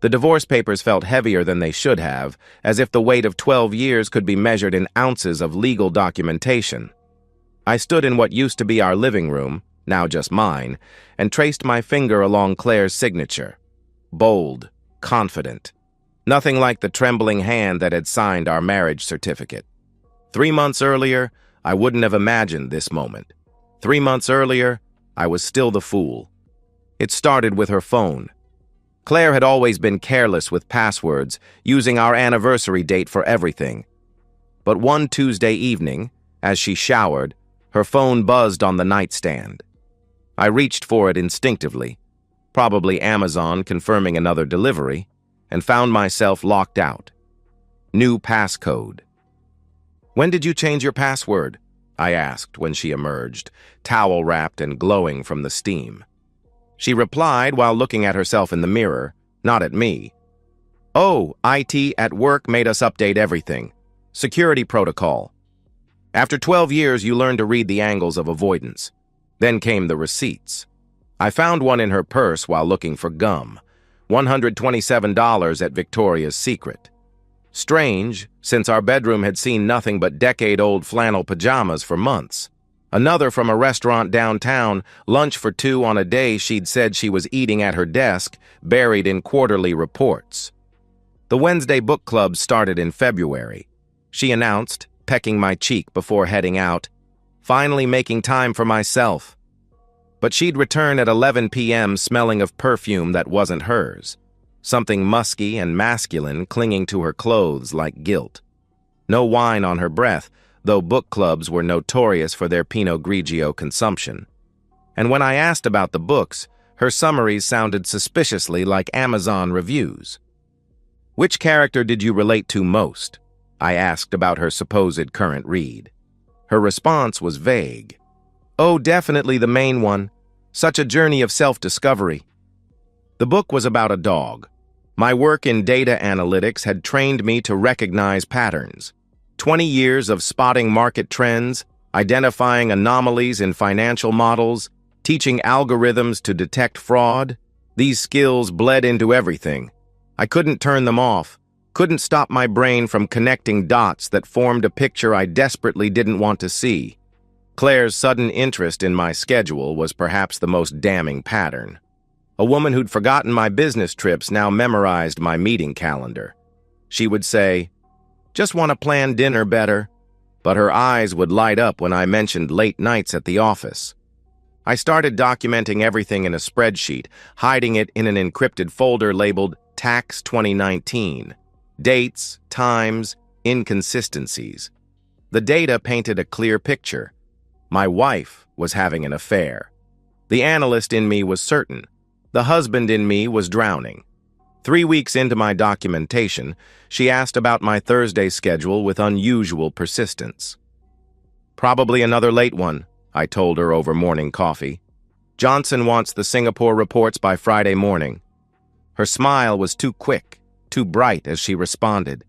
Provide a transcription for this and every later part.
The divorce papers felt heavier than they should have, as if the weight of 12 years could be measured in ounces of legal documentation. I stood in what used to be our living room, now just mine, and traced my finger along Claire's signature. Bold, confident. Nothing like the trembling hand that had signed our marriage certificate. 3 months earlier, I wouldn't have imagined this moment. 3 months earlier, I was still the fool. It started with her phone. Claire had always been careless with passwords, using our anniversary date for everything. But one Tuesday evening, as she showered, her phone buzzed on the nightstand. I reached for it instinctively, probably Amazon confirming another delivery, and found myself locked out. New passcode. "When did you change your password?" I asked when she emerged, towel-wrapped and glowing from the steam. She replied while looking at herself in the mirror, not at me. "Oh, IT at work made us update everything. Security protocol. After 12 years, you learn to read the angles of avoidance." Then came the receipts. I found one in her purse while looking for gum. $127 at Victoria's Secret. Strange, since our bedroom had seen nothing but decade-old flannel pajamas for months. Another from a restaurant downtown, lunch for two on a day she'd said she was eating at her desk, buried in quarterly reports. The Wednesday book club started in February. She announced, pecking my cheek before heading out, "Finally making time for myself." But she'd return at 11 p.m. smelling of perfume that wasn't hers. Something musky and masculine clinging to her clothes like guilt. No wine on her breath, though book clubs were notorious for their Pinot Grigio consumption. And when I asked about the books, her summaries sounded suspiciously like Amazon reviews. "Which character did you relate to most?" I asked about her supposed current read. Her response was vague. "Oh, definitely the main one. Such a journey of self-discovery." The book was about a dog. My work in data analytics had trained me to recognize patterns. 20 years of spotting market trends, identifying anomalies in financial models, teaching algorithms to detect fraud. These skills bled into everything. I couldn't turn them off, couldn't stop my brain from connecting dots that formed a picture I desperately didn't want to see. Claire's sudden interest in my schedule was perhaps the most damning pattern. A woman who'd forgotten my business trips now memorized my meeting calendar. She would say, "Just want to plan dinner better," but her eyes would light up when I mentioned late nights at the office. I started documenting everything in a spreadsheet, hiding it in an encrypted folder labeled Tax 2019. Dates, times, inconsistencies. The data painted a clear picture. My wife was having an affair. The analyst in me was certain. The husband in me was drowning. 3 weeks into my documentation, she asked about my Thursday schedule with unusual persistence. "Probably another late one," I told her over morning coffee. "Johnson wants the Singapore reports by Friday morning." Her smile was too quick, too bright as she responded,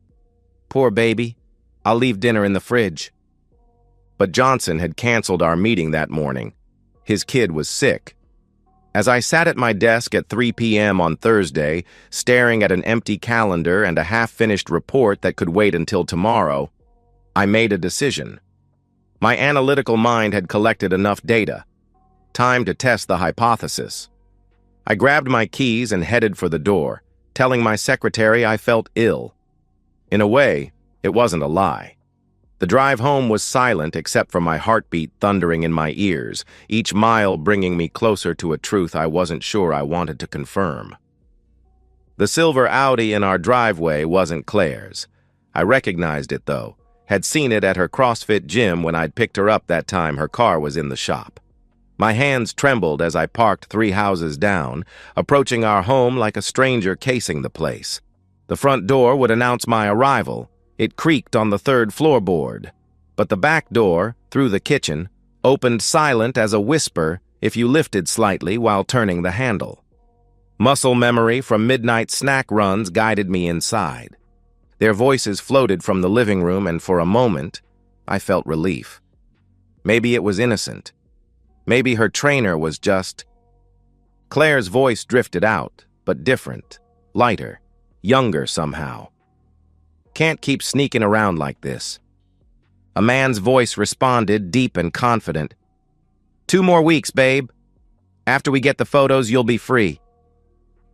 "Poor baby, I'll leave dinner in the fridge." But Johnson had canceled our meeting that morning. His kid was sick. As I sat at my desk at 3 p.m. on Thursday, staring at an empty calendar and a half-finished report that could wait until tomorrow, I made a decision. My analytical mind had collected enough data. Time to test the hypothesis. I grabbed my keys and headed for the door, telling my secretary I felt ill. In a way, it wasn't a lie. The drive home was silent except for my heartbeat thundering in my ears, each mile bringing me closer to a truth I wasn't sure I wanted to confirm. The silver Audi in our driveway wasn't Claire's. I recognized it, though, had seen it at her CrossFit gym when I'd picked her up that time her car was in the shop. My hands trembled as I parked 3 houses down, approaching our home like a stranger casing the place. The front door would announce my arrival. It creaked on the 3rd floorboard, but the back door, through the kitchen, opened silent as a whisper if you lifted slightly while turning the handle. Muscle memory from midnight snack runs guided me inside. Their voices floated from the living room, and for a moment, I felt relief. Maybe it was innocent. Maybe her trainer was just... Claire's voice drifted out, but different, lighter. younger somehow. Can't keep sneaking around like this. A man's voice responded, deep and confident. 2 more weeks, babe. After we get the photos, you'll be free.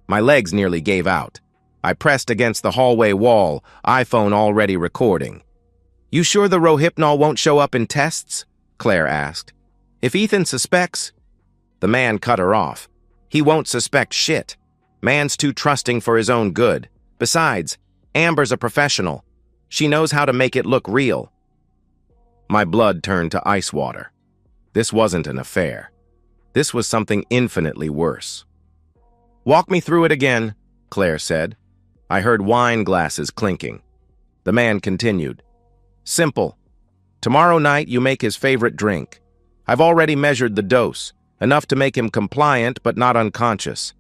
My legs nearly gave out. I pressed against the hallway wall, iPhone already recording. You sure the Rohypnol won't show up in tests? Claire asked. If Ethan suspects... The man cut her off. He won't suspect shit. Man's too trusting for his own good. Besides, Amber's a professional. She knows how to make it look real. My blood turned to ice water. This wasn't an affair. This was something infinitely worse. Walk me through it again, Claire said. I heard wine glasses clinking. The man continued. Simple. Tomorrow night you make his favorite drink. I've already measured the dose, enough to make him compliant but not unconscious.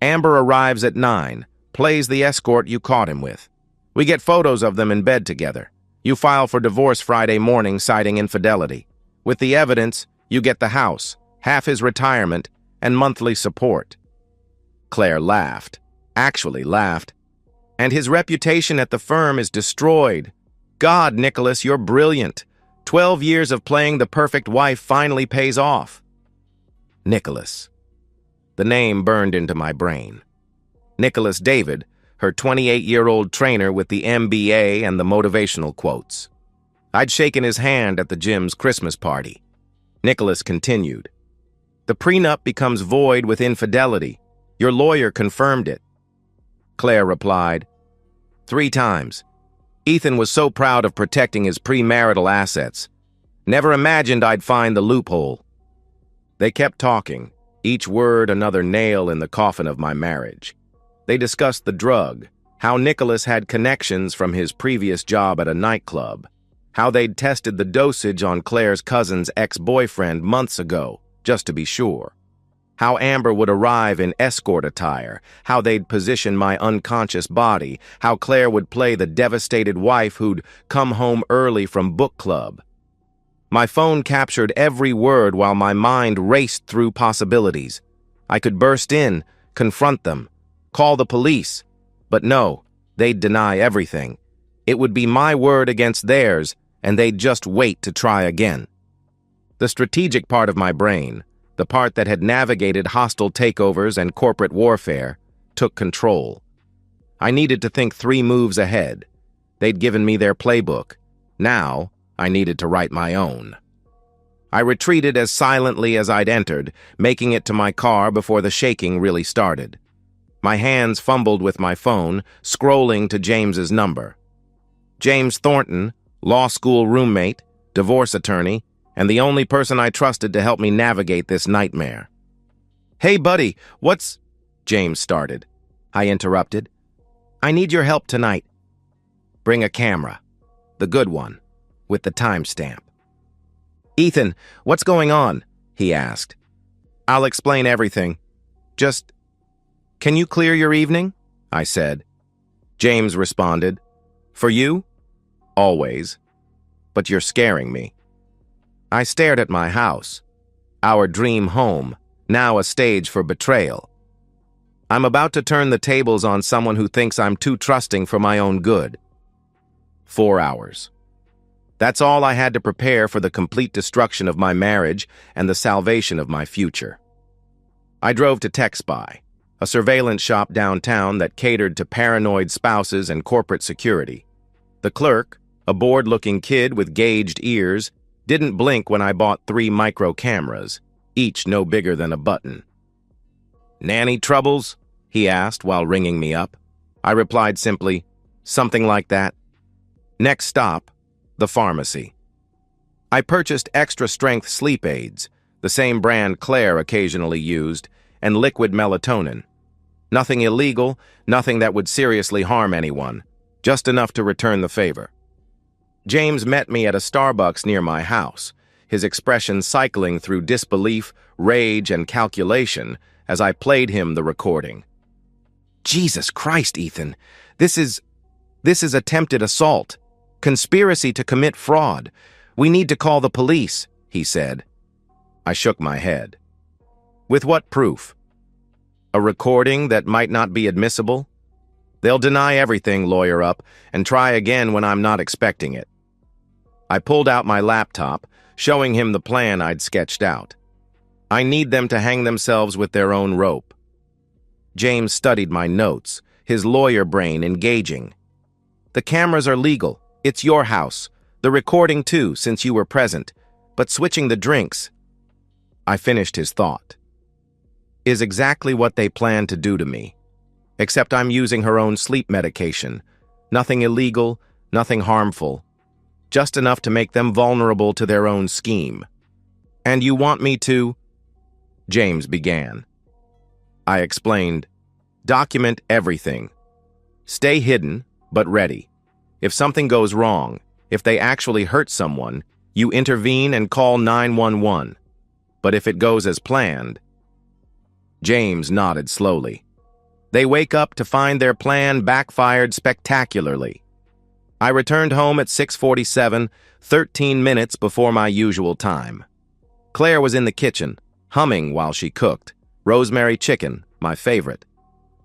Amber arrives at 9, plays the escort you caught him with. We get photos of them in bed together. You file for divorce Friday morning citing infidelity. With the evidence, you get the house, half his retirement, and monthly support. Claire laughed. Actually laughed. And his reputation at the firm is destroyed. God, Nicholas, you're brilliant. 12 years of playing the perfect wife finally pays off. Nicholas. The name burned into my brain. Nicholas David, her 28-year-old trainer with the MBA and the motivational quotes. I'd shaken his hand at the gym's Christmas party. Nicholas continued. The prenup becomes void with infidelity. Your lawyer confirmed it. Claire replied, 3 times. Ethan was so proud of protecting his premarital assets. Never imagined I'd find the loophole. They kept talking, each word another nail in the coffin of my marriage. They discussed the drug, how Nicholas had connections from his previous job at a nightclub, how they'd tested the dosage on Claire's cousin's ex-boyfriend months ago, just to be sure. How Amber would arrive in escort attire, how they'd position my unconscious body, how Claire would play the devastated wife who'd come home early from book club. My phone captured every word while my mind raced through possibilities. I could burst in, confront them, call the police, but no, they'd deny everything. It would be my word against theirs, and they'd just wait to try again. The strategic part of my brain, the part that had navigated hostile takeovers and corporate warfare, took control. I needed to think 3 moves ahead. They'd given me their playbook. Now, I needed to write my own. I retreated as silently as I'd entered, making it to my car before the shaking really started. My hands fumbled with my phone, scrolling to James's number. James Thornton, law school roommate, divorce attorney, and the only person I trusted to help me navigate this nightmare. Hey, buddy, what's... James started. I interrupted. I need your help tonight. Bring a camera. The good one, with the timestamp. Ethan, what's going on? He asked. I'll explain everything. Just... Can you clear your evening? I said. James responded. For you? Always. But you're scaring me. I stared at my house, our dream home, now a stage for betrayal. I'm about to turn the tables on someone who thinks I'm too trusting for my own good. 4 hours. That's all I had to prepare for the complete destruction of my marriage and the salvation of my future. I drove to TechSpy, a surveillance shop downtown that catered to paranoid spouses and corporate security. The clerk, a bored-looking kid with gauged ears, didn't blink when I bought 3 micro cameras, each no bigger than a button. Nanny troubles? He asked while ringing me up. I replied simply, something like that. Next stop, the pharmacy. I purchased extra-strength sleep aids, the same brand Claire occasionally used, and liquid melatonin. Nothing illegal, nothing that would seriously harm anyone, just enough to return the favor. James met me at a Starbucks near my house, his expression cycling through disbelief, rage, and calculation as I played him the recording. Jesus Christ, Ethan, this is attempted assault, conspiracy to commit fraud. We need to call the police, he said. I shook my head. With what proof? A recording that might not be admissible? They'll deny everything, lawyer up, and try again when I'm not expecting it. I pulled out my laptop, showing him the plan I'd sketched out. I need them to hang themselves with their own rope. James studied my notes, his lawyer brain engaging. The cameras are legal. It's your house. The recording too, since you were present. But switching the drinks, I finished his thought, is exactly what they plan to do to me. Except I'm using her own sleep medication. Nothing illegal, nothing harmful. Just enough to make them vulnerable to their own scheme. And you want me to? James began. I explained, document everything. Stay hidden, but ready. If something goes wrong, if they actually hurt someone, you intervene and call 911. But if it goes as planned... James nodded slowly. They wake up to find their plan backfired spectacularly. I returned home at 6:47, 13 minutes before my usual time. Claire was in the kitchen, humming while she cooked. Rosemary chicken, my favorite.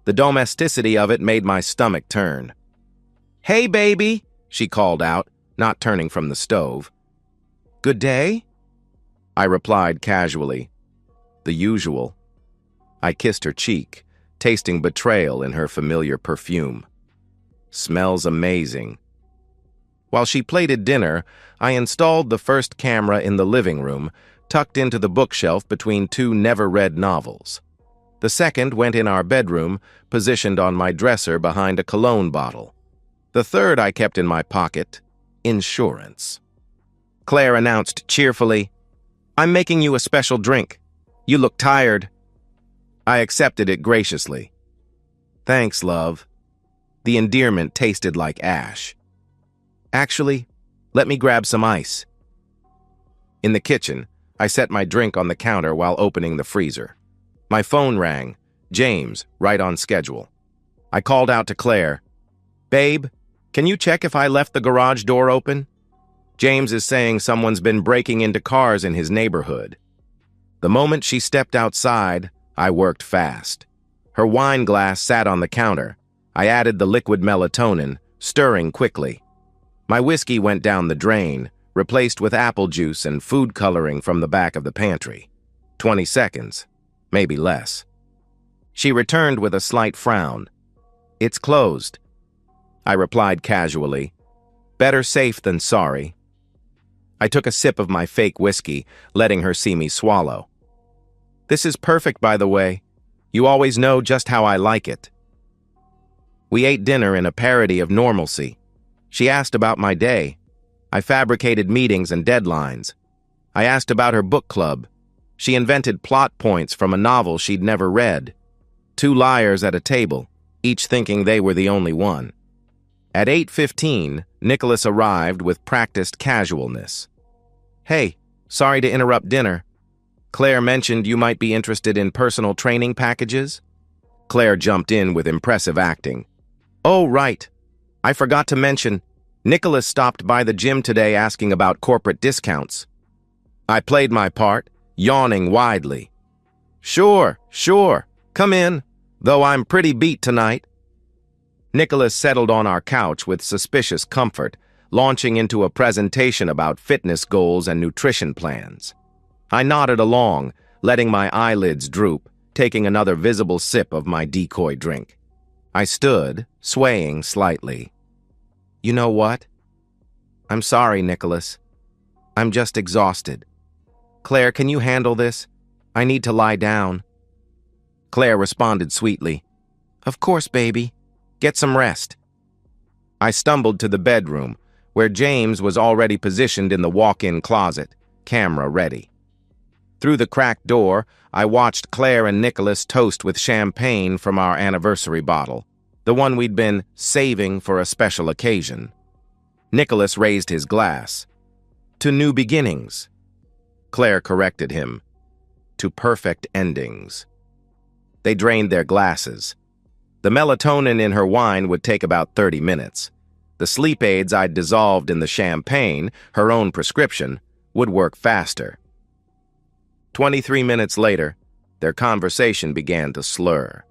The domesticity of it made my stomach turn. "Hey, baby," she called out, not turning from the stove. "Good day?" I replied casually. The usual. I kissed her cheek, tasting betrayal in her familiar perfume. Smells amazing. While she plated dinner, I installed the first camera in the living room, tucked into the bookshelf between two never-read novels. The second went in our bedroom, positioned on my dresser behind a cologne bottle. The third I kept in my pocket, insurance. Claire announced cheerfully, "I'm making you a special drink. You look tired." I accepted it graciously. "Thanks, love." The endearment tasted like ash. "Actually, let me grab some ice." In the kitchen, I set my drink on the counter while opening the freezer. My phone rang. James, right on schedule. I called out to Claire, "Babe, can you check if I left the garage door open? James is saying someone's been breaking into cars in his neighborhood." The moment she stepped outside, I worked fast. Her wine glass sat on the counter. I added the liquid melatonin, stirring quickly. My whiskey went down the drain, replaced with apple juice and food coloring from the back of the pantry. 20 seconds, maybe less. She returned with a slight frown. "It's closed." I replied casually, "Better safe than sorry." I took a sip of my fake whiskey, letting her see me swallow. "This is perfect, by the way. You always know just how I like it." We ate dinner in a parody of normalcy. She asked about my day. I fabricated meetings and deadlines. I asked about her book club. She invented plot points from a novel she'd never read. Two liars at a table, each thinking they were the only one. At 8:15, Nicholas arrived with practiced casualness. "Hey, sorry to interrupt dinner. Claire mentioned you might be interested in personal training packages?" Claire jumped in with impressive acting. "Oh, right. I forgot to mention, Nicholas stopped by the gym today asking about corporate discounts." I played my part, yawning widely. Sure. Come in, though I'm pretty beat tonight." Nicholas settled on our couch with suspicious comfort, launching into a presentation about fitness goals and nutrition plans. I nodded along, letting my eyelids droop, taking another visible sip of my decoy drink. I stood, swaying slightly. "You know what? I'm sorry, Nicholas. I'm just exhausted. Claire, can you handle this? I need to lie down." Claire responded sweetly, "Of course, baby. Get some rest." I stumbled to the bedroom, where James was already positioned in the walk-in closet, camera ready. Through the cracked door, I watched Claire and Nicholas toast with champagne from our anniversary bottle, the one we'd been saving for a special occasion. Nicholas raised his glass. "To new beginnings." Claire corrected him. "To perfect endings." They drained their glasses. The melatonin in her wine would take about 30 minutes. The sleep aids I'd dissolved in the champagne, her own prescription, would work faster. 23 minutes later, their conversation began to slur.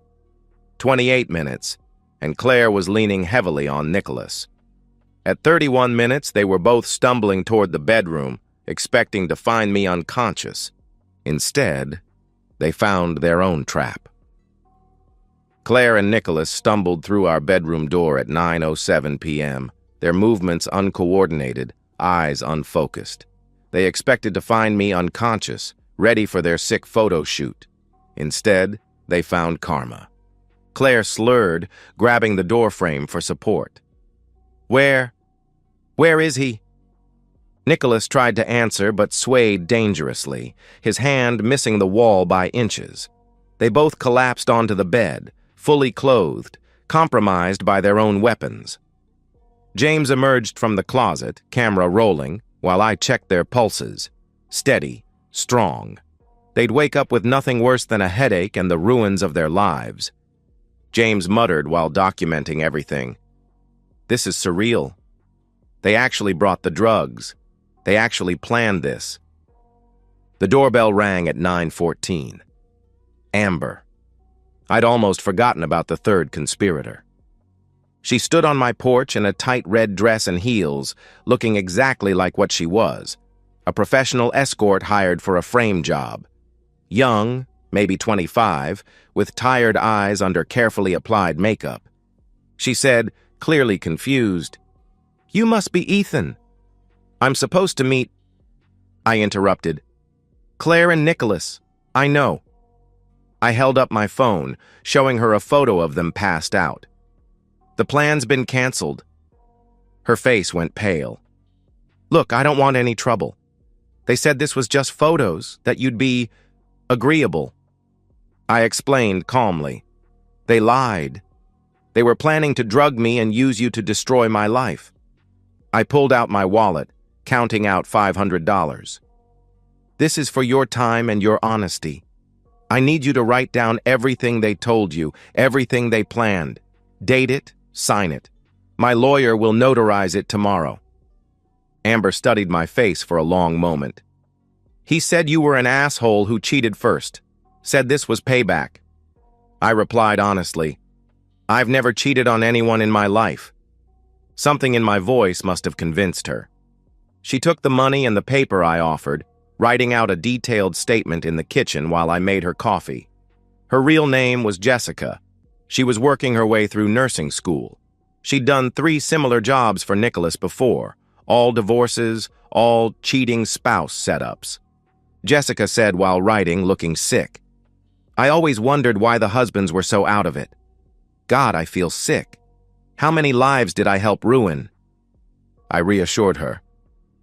28 minutes, and Claire was leaning heavily on Nicholas. At 31 minutes, they were both stumbling toward the bedroom, expecting to find me unconscious. Instead, they found their own trap. Claire and Nicholas stumbled through our bedroom door at 9:07 p.m., their movements uncoordinated, eyes unfocused. They expected to find me unconscious, ready for their sick photo shoot. Instead, they found karma. Claire slurred, grabbing the doorframe for support. Where is he?" Nicholas tried to answer but swayed dangerously, his hand missing the wall by inches. They both collapsed onto the bed, fully clothed, compromised by their own weapons. James emerged from the closet, camera rolling, while I checked their pulses. Steady, strong. They'd wake up with nothing worse than a headache and the ruins of their lives. James muttered while documenting everything. "This is surreal. They actually brought the drugs. They actually planned this." The doorbell rang at 9:14. Amber. I'd almost forgotten about the third conspirator. She stood on my porch in a tight red dress and heels, looking exactly like what she was, a professional escort hired for a frame job. Young, maybe 25, with tired eyes under carefully applied makeup. She said, clearly confused, "You must be Ethan." "I'm supposed to meet—" I interrupted. "Claire and Nicholas. I know." I held up my phone, showing her a photo of them passed out. "The plan's been canceled." Her face went pale. "Look, I don't want any trouble. They said this was just photos, that you'd be agreeable." I explained calmly. "They lied. They were planning to drug me and use you to destroy my life." I pulled out my wallet, counting out $500. "This is for your time and your honesty. I need you to write down everything they told you, everything they planned. Date it, sign it. My lawyer will notarize it tomorrow." Amber studied my face for a long moment. "He said you were an asshole who cheated first. Said this was payback." I replied honestly, "I've never cheated on anyone in my life." Something in my voice must have convinced her. She took the money and the paper I offered, writing out a detailed statement in the kitchen while I made her coffee. Her real name was Jessica. She was working her way through nursing school. She'd done 3 similar jobs for Nicholas before, all divorces, all cheating spouse setups. Jessica said while writing, looking sick, "I always wondered why the husbands were so out of it. God, I feel sick. How many lives did I help ruin?" I reassured her.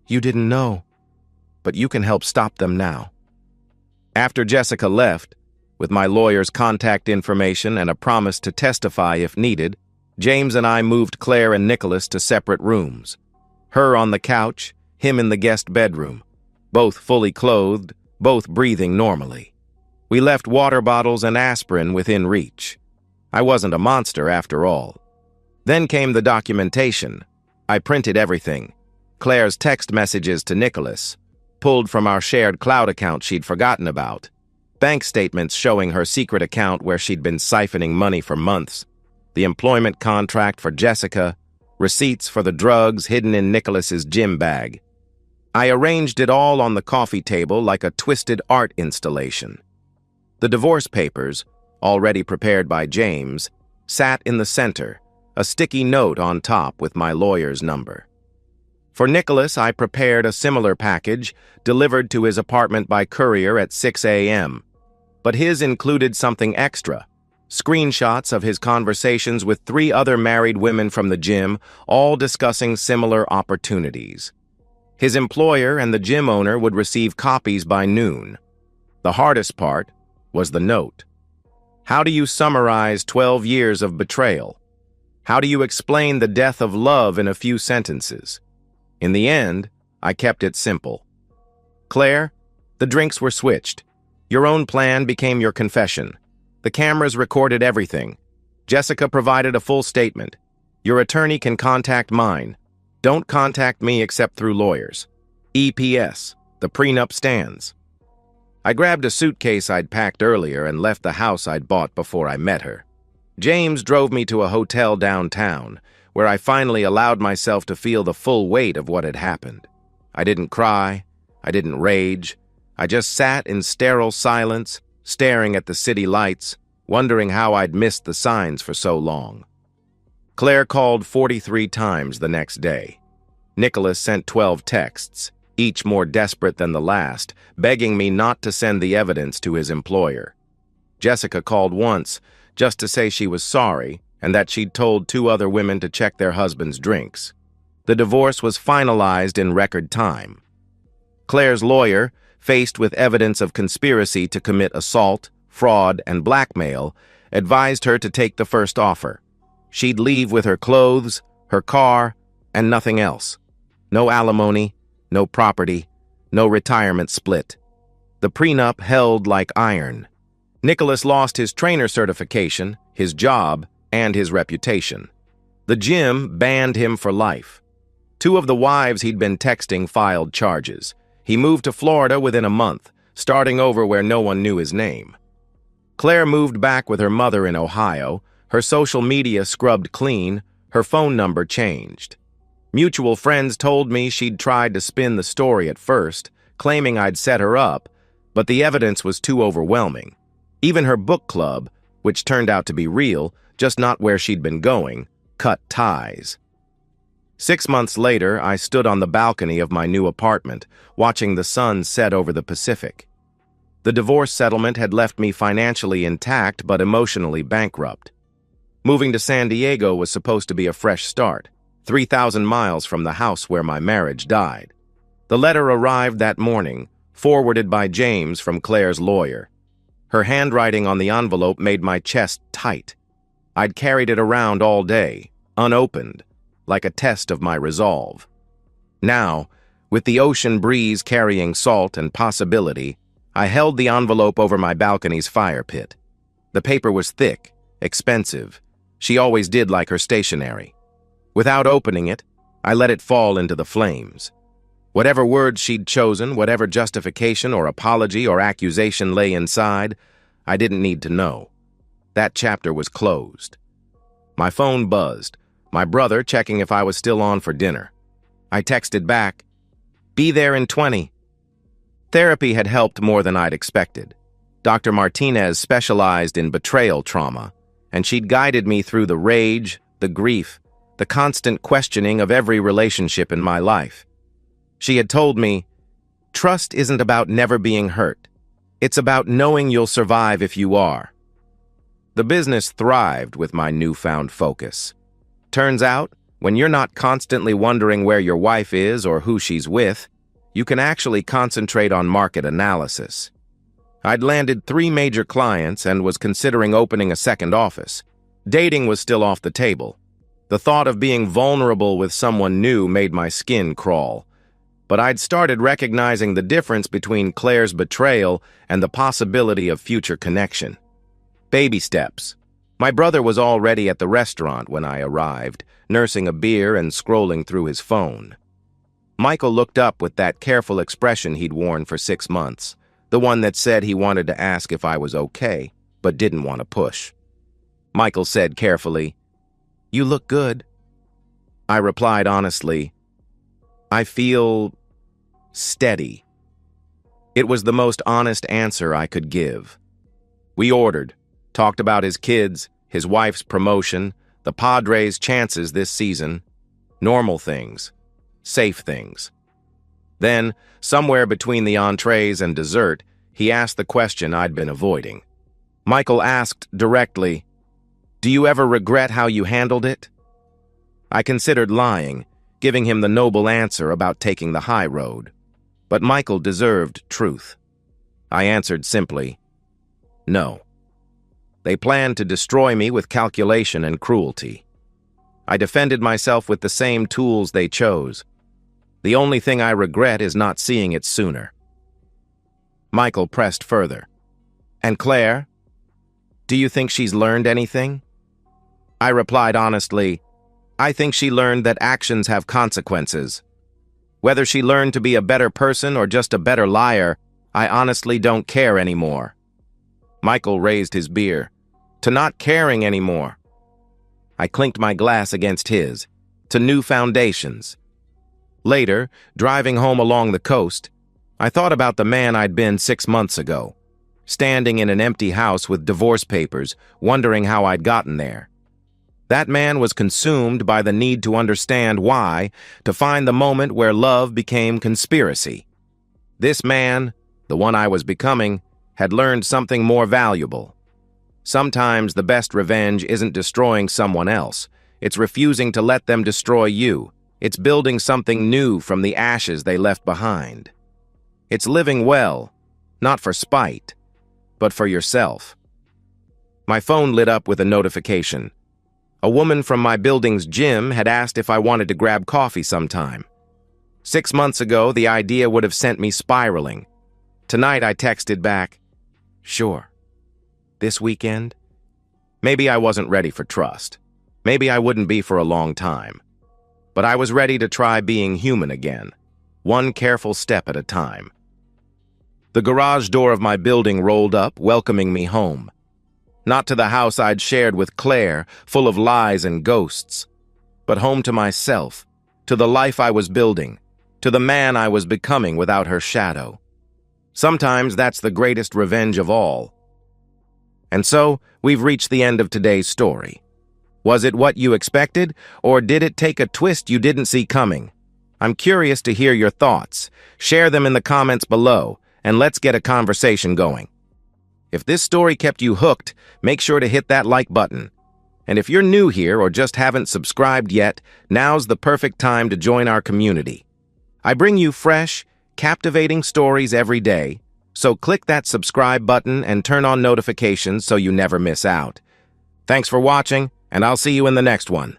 "You didn't know, but you can help stop them now." After Jessica left, with my lawyer's contact information and a promise to testify if needed, James and I moved Claire and Nicholas to separate rooms. Her on the couch, him in the guest bedroom, both fully clothed, both breathing normally. We left water bottles and aspirin within reach. I wasn't a monster after all. Then came the documentation. I printed everything. Claire's text messages to Nicholas, pulled from our shared cloud account she'd forgotten about, bank statements showing her secret account where she'd been siphoning money for months, the employment contract for Jessica, receipts for the drugs hidden in Nicholas's gym bag. I arranged it all on the coffee table like a twisted art installation. The divorce papers, already prepared by James, sat in the center, a sticky note on top with my lawyer's number. For Nicholas, I prepared a similar package, delivered to his apartment by courier at 6 a.m. But his included something extra, screenshots of his conversations with 3 other married women from the gym, all discussing similar opportunities. His employer and the gym owner would receive copies by noon. The hardest part was the note. How do you summarize 12 years of betrayal? How do you explain the death of love in a few sentences? In the end, I kept it simple. Claire, the drinks were switched. Your own plan became your confession. The cameras recorded everything. Jessica provided a full statement. Your attorney can contact mine. Don't contact me except through lawyers. EPS, the prenup stands. I grabbed a suitcase I'd packed earlier and left the house I'd bought before I met her. James drove me to a hotel downtown, where I finally allowed myself to feel the full weight of what had happened. I didn't cry. I didn't rage. I just sat in sterile silence, staring at the city lights, wondering how I'd missed the signs for so long. Claire called 43 times the next day. Nicholas sent 12 texts, each more desperate than the last, begging me not to send the evidence to his employer. Jessica called once, just to say she was sorry and that she'd told 2 other women to check their husbands' drinks. The divorce was finalized in record time. Claire's lawyer, faced with evidence of conspiracy to commit assault, fraud, and blackmail, advised her to take the first offer. She'd leave with her clothes, her car, and nothing else. No alimony, no property, no retirement split. The prenup held like iron. Nicholas lost his trainer certification, his job, and his reputation. The gym banned him for life. 2 of the wives he'd been texting filed charges. He moved to Florida within a month, starting over where no one knew his name. Claire moved back with her mother in Ohio, her social media scrubbed clean, her phone number changed. Mutual friends told me she'd tried to spin the story at first, claiming I'd set her up, but the evidence was too overwhelming. Even her book club, which turned out to be real, just not where she'd been going, cut ties. 6 months later, I stood on the balcony of my new apartment, watching the sun set over the Pacific. The divorce settlement had left me financially intact but emotionally bankrupt. Moving to San Diego was supposed to be a fresh start, 3,000 miles from the house where my marriage died. The letter arrived that morning, forwarded by James from Claire's lawyer. Her handwriting on the envelope made my chest tight. I'd carried it around all day, unopened, like a test of my resolve. Now, with the ocean breeze carrying salt and possibility, I held the envelope over my balcony's fire pit. The paper was thick, expensive. She always did like her stationery. Without opening it, I let it fall into the flames. Whatever words she'd chosen, whatever justification or apology or accusation lay inside, I didn't need to know. That chapter was closed. My phone buzzed, my brother checking if I was still on for dinner. I texted back, "Be there in 20. Therapy had helped more than I'd expected. Dr. Martinez specialized in betrayal trauma, and she'd guided me through the rage, the grief, the constant questioning of every relationship in my life. She had told me, "Trust isn't about never being hurt. It's about knowing you'll survive if you are." The business thrived with my newfound focus. Turns out, when you're not constantly wondering where your wife is or who she's with, you can actually concentrate on market analysis. I'd landed 3 major clients and was considering opening a second office. Dating was still off the table. The thought of being vulnerable with someone new made my skin crawl. But I'd started recognizing the difference between Claire's betrayal and the possibility of future connection. Baby steps. My brother was already at the restaurant when I arrived, nursing a beer and scrolling through his phone. Michael looked up with that careful expression he'd worn for 6 months, the one that said he wanted to ask if I was okay, but didn't want to push. Michael said carefully, "You look good." I replied honestly, "I feel steady." It was the most honest answer I could give. We ordered, talked about his kids, his wife's promotion, the Padres' chances this season, normal things, safe things. Then, somewhere between the entrees and dessert, he asked the question I'd been avoiding. Michael asked directly, "Do you ever regret how you handled it?" I considered lying, giving him the noble answer about taking the high road. But Michael deserved truth. I answered simply, "No." They planned to destroy me with calculation and cruelty. I defended myself with the same tools they chose. The only thing I regret is not seeing it sooner. Michael pressed further. "And Claire? Do you think she's learned anything?" I replied honestly, "I think she learned that actions have consequences. Whether she learned to be a better person or just a better liar, I honestly don't care anymore." Michael raised his beer. to not caring anymore. I clinked my glass against his, to new foundations. Later, driving home along the coast, I thought about the man I'd been 6 months ago, standing in an empty house with divorce papers, wondering how I'd gotten there. That man was consumed by the need to understand why, to find the moment where love became conspiracy. This man, the one I was becoming, had learned something more valuable. Sometimes the best revenge isn't destroying someone else. It's refusing to let them destroy you. It's building something new from the ashes they left behind. It's living well, not for spite, but for yourself. My phone lit up with a notification. A woman from my building's gym had asked if I wanted to grab coffee sometime. 6 months ago, the idea would have sent me spiraling. Tonight, I texted back, "Sure. This weekend?" Maybe I wasn't ready for trust. Maybe I wouldn't be for a long time. But I was ready to try being human again, one careful step at a time. The garage door of my building rolled up, welcoming me home. Not to the house I'd shared with Claire, full of lies and ghosts, but home to myself, to the life I was building, to the man I was becoming without her shadow. Sometimes that's the greatest revenge of all. And so, we've reached the end of today's story. Was it what you expected, or did it take a twist you didn't see coming? I'm curious to hear your thoughts. Share them in the comments below, and let's get a conversation going. If this story kept you hooked, make sure to hit that like button. And if you're new here or just haven't subscribed yet, now's the perfect time to join our community. I bring you fresh, captivating stories every day, so click that subscribe button and turn on notifications so you never miss out. Thanks for watching, and I'll see you in the next one.